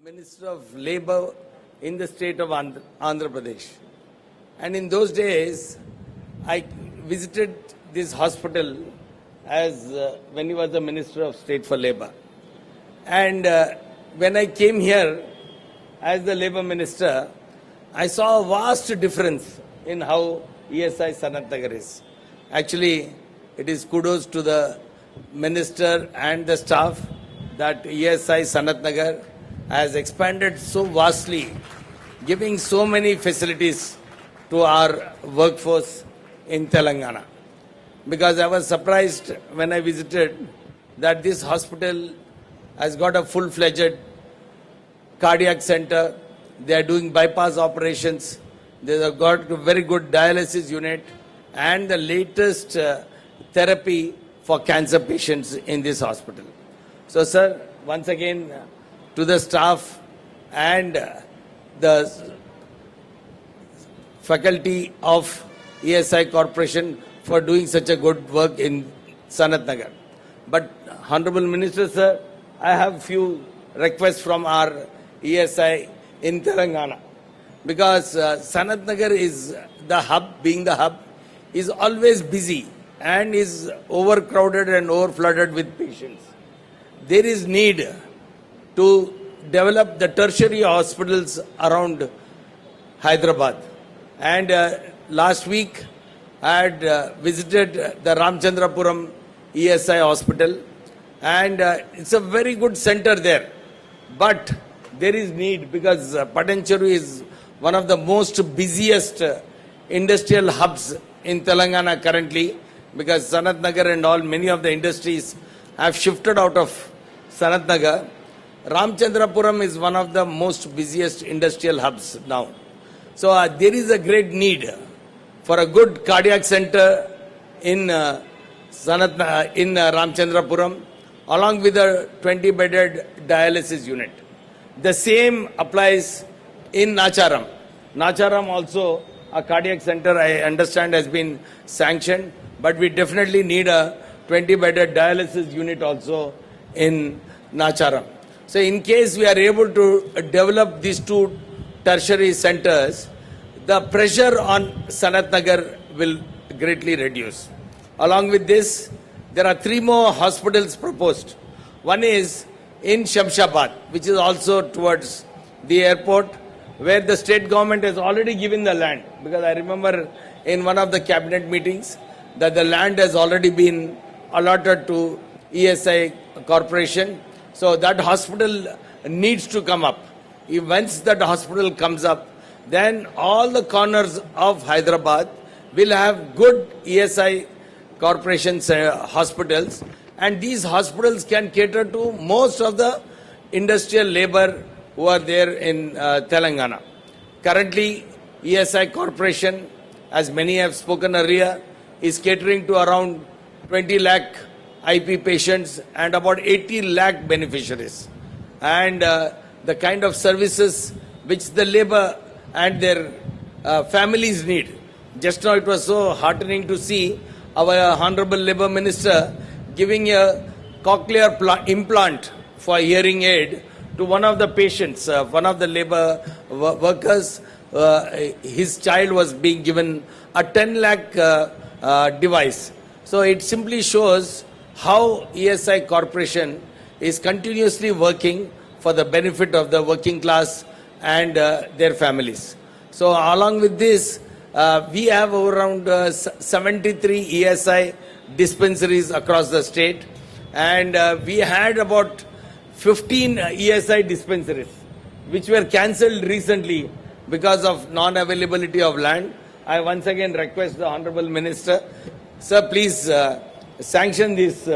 Minister of Labour in the state of Andhra Pradesh. And in those days, I visited this hospital as when he was the Minister of State for Labour. And when I came here as the Labour Minister, I saw a vast difference in how ESI Sanat Nagar is. Actually, it is kudos to the Minister and the staff that ESI Sanat Nagar has expanded so vastly, giving so many facilities to our workforce in Telangana. Because I was surprised when I visited that this hospital has got a full-fledged cardiac center. They are doing bypass operations. They have got a very good dialysis unit and the latest therapy for cancer patients in this hospital. So, sir, once again, to the staff and the faculty of ESI Corporation for doing such a good work in Sanat Nagar. But, Honorable Minister, sir, I have few requests from our ESI in Telangana. Because Sanat Nagar is the hub, being the hub, is always busy and is overcrowded and overflooded with patients. There is need to develop the tertiary hospitals around Hyderabad. And last week, I had visited the Ramchandrapuram ESI hospital, and it's a very good center there. But there is need because Patancheru is one of the most busiest industrial hubs in Telangana currently, because Sanat Nagar and all, many of the industries have shifted out of Sanat Nagar. Ramchandrapuram is one of the most busiest industrial hubs now. So there is a great need for a good cardiac center in Ramchandrapuram, along with a 20-bedded dialysis unit. The same applies in Nacharam. Nacharam also, a cardiac center, I understand, has been sanctioned, but we definitely need a 20-bedded dialysis unit also in Nacharam. So in case we are able to develop these two tertiary centers, the pressure on Sanat Nagar will greatly reduce. Along with this, there are 3 more hospitals proposed. One is in Shamshabad, which is also towards the airport, where the state government has already given the land. Because I remember in one of the cabinet meetings that the land has already been allotted to ESI Corporation. So that hospital needs to come up. Once that hospital comes up, then all the corners of Hyderabad will have good ESI Corporation hospitals, and these hospitals can cater to most of the industrial labor who are there in Telangana. Currently, ESI Corporation, as many have spoken earlier, is catering to around 20 lakh IP patients and about 80 lakh beneficiaries. And the kind of services which the labor and their families need. Just now it was so heartening to see our Honorable Labour Minister giving a cochlear implant for hearing aid to one of the patients, one of the labor workers. His child was being given a 10 lakh device. So it simply shows how ESI Corporation is continuously working for the benefit of the working class and their families. So along with this, we have around 73 ESI dispensaries across the state, and we had about 15 ESI dispensaries which were cancelled recently because of non-availability of land. I once again request the Honorable Minister, sir, please sanction these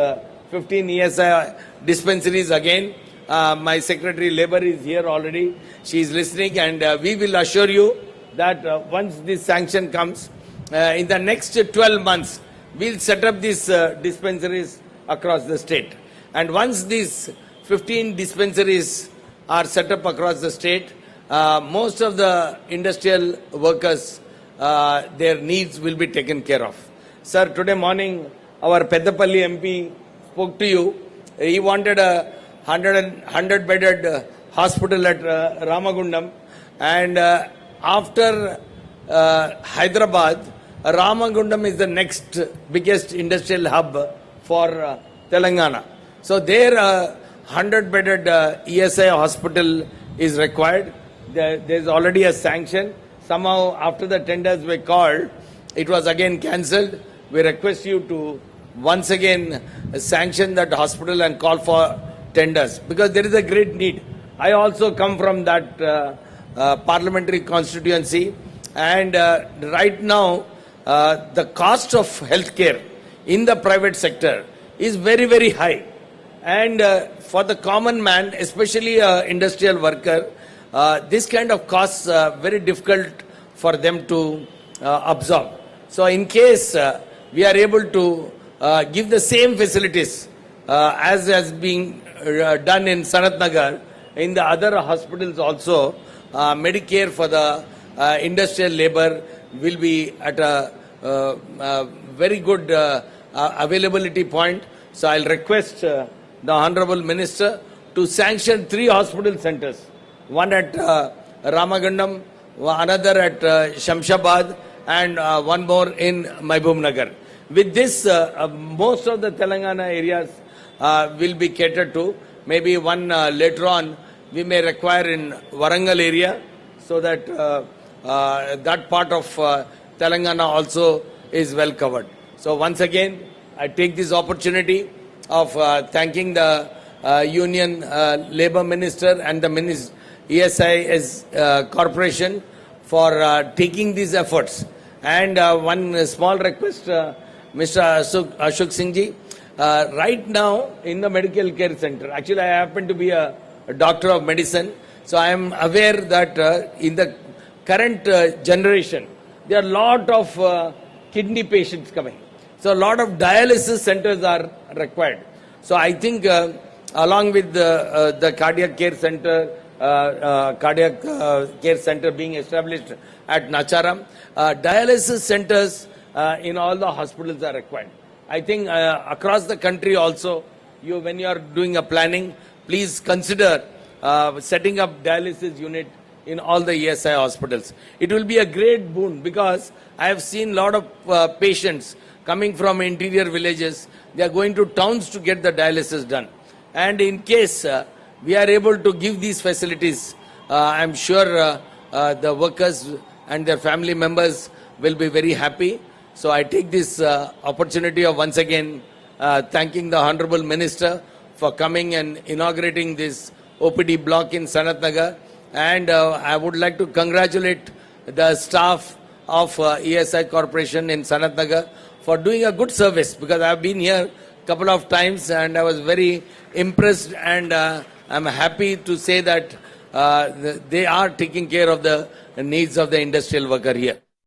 15 ESI dispensaries again. My Secretary Labour is here already. She is listening, and we will assure you that once this sanction comes, in the next 12 months, we'll set up these dispensaries across the state. And once these 15 dispensaries are set up across the state, most of the industrial workers, their needs will be taken care of. Sir, today morning, our Peddapalli MP spoke to you. He wanted a 100-bedded hospital at Ramagundam, and after Hyderabad, Ramagundam is the next biggest industrial hub for Telangana. So there 100-bedded ESI hospital is required. There is already a sanction. Somehow after the tenders were called, it was again cancelled. We request you to once again sanction that hospital and call for tenders, because there is a great need. I also come from that parliamentary constituency, and right now the cost of healthcare in the private sector is very, very high. And for the common man, especially industrial worker, this kind of costs very difficult for them to absorb. So in case we are able to give the same facilities as has been done in Sanat Nagar, in the other hospitals also, Medicare for the industrial labor will be at a very good availability point. So I'll request the Honorable Minister to sanction 3 hospital centers, one at Ramagundam, another at Shamshabad, and one more in Mahbub Nagar. With this, most of the Telangana areas will be catered to. Maybe one later on we may require in Warangal area, so that that part of Telangana also is well covered. So once again, I take this opportunity of thanking the Union Labour Minister and the ESI Corporation for taking these efforts. And one small request, Mr. Ashok Singh ji, right now in the medical care center, actually I happen to be a doctor of medicine, so I am aware that in the current generation, there are a lot of kidney patients coming. So a lot of dialysis centers are required. So I think along with the cardiac care center, care center being established at Nacharam, dialysis centers in all the hospitals are required. I think across the country also, when you are doing a planning, please consider setting up dialysis unit in all the ESI hospitals. It will be a great boon, because I have seen a lot of patients coming from interior villages. They are going to towns to get the dialysis done. And in case we are able to give these facilities, I am sure the workers and their family members will be very happy. So I take this opportunity of once again thanking the Honorable Minister for coming and inaugurating this OPD block in Sanat Nagar. And I would like to congratulate the staff of ESI Corporation in Sanat Nagar for doing a good service, because I have been here a couple of times and I was very impressed, and I'm happy to say that they are taking care of the needs of the industrial worker here.